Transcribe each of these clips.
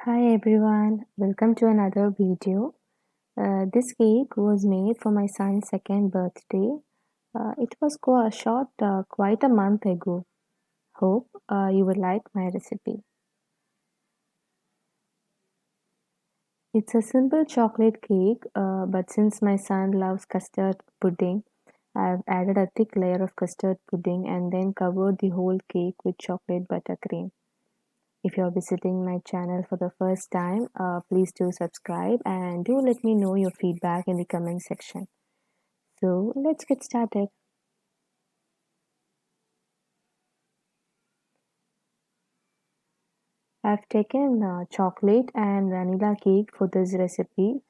Hi everyone, welcome to another video. This cake was made for my son's second birthday. It was quite a month ago. Hope you will like my recipe. It's a simple chocolate cake, but since my son loves custard pudding, I've added a thick layer of custard pudding and then covered the whole cake with chocolate buttercream. If you're visiting my channel for the first time, please do subscribe and do let me know your feedback in the comment section. So let's get started. I've taken chocolate and vanilla cake for this recipe.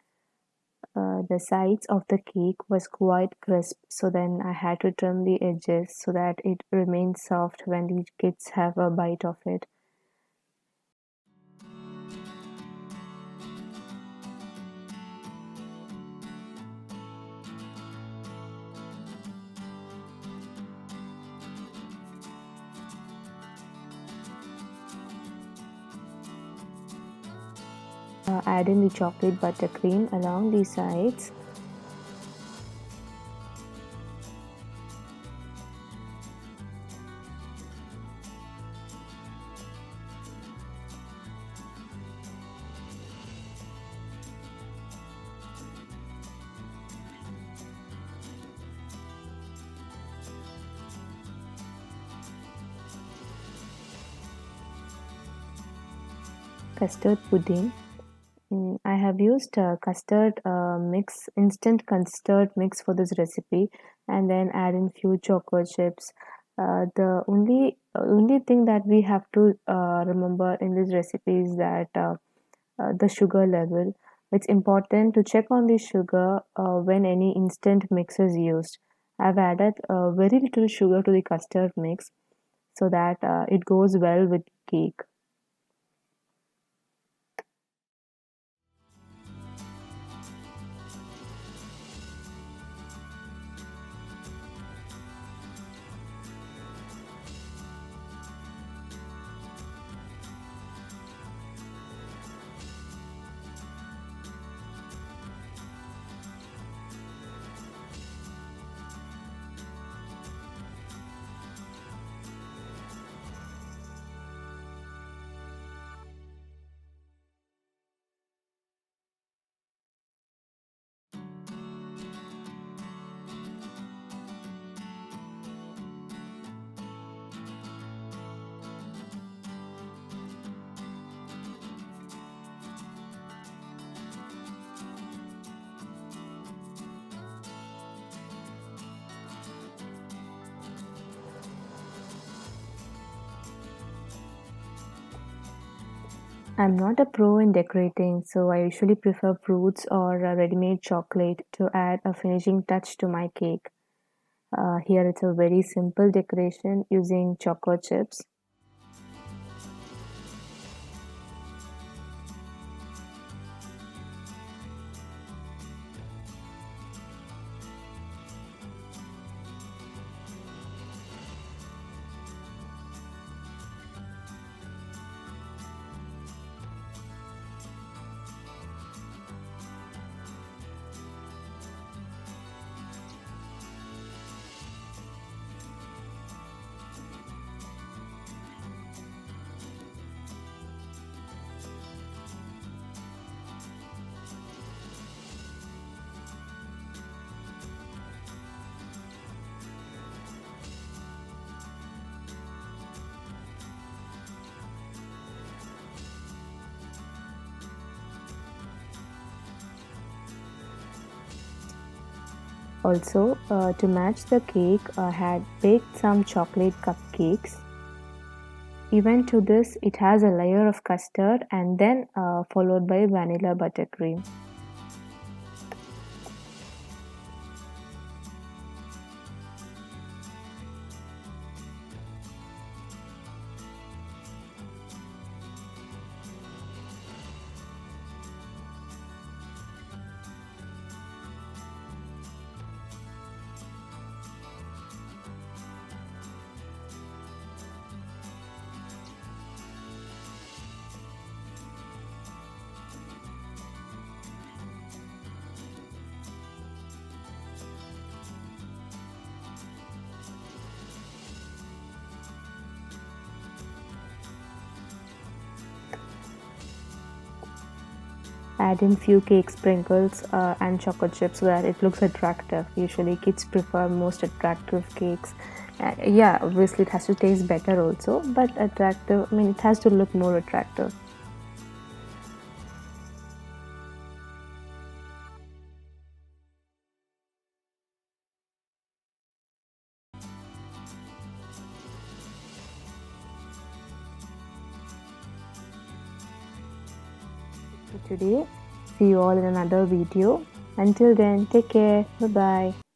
The sides of the cake was quite crisp, so then I had to trim the edges so that it remains soft when the kids have a bite of it. Add in the chocolate buttercream along the sides. Custard pudding. I have used instant custard mix for this recipe, and then add in few choco chips. The only thing that we have to remember in this recipe is that the sugar level. It's important to check on the sugar when any instant mix is used. I've added very little sugar to the custard mix so that it goes well with cake. I'm not a pro in decorating, so I usually prefer fruits or ready-made chocolate to add a finishing touch to my cake. Here it's a very simple decoration using choco chips. Also, to match the cake, I had baked some chocolate cupcakes. Even to this, it has a layer of custard and then followed by vanilla buttercream. add in few cake sprinkles and chocolate chips so that it looks attractive. Usually kids prefer most attractive cakes. Yeah, obviously it has to taste better also, but attractive, I mean, it has to look more attractive. For today, see you all in another video. Until then, take care. Bye bye.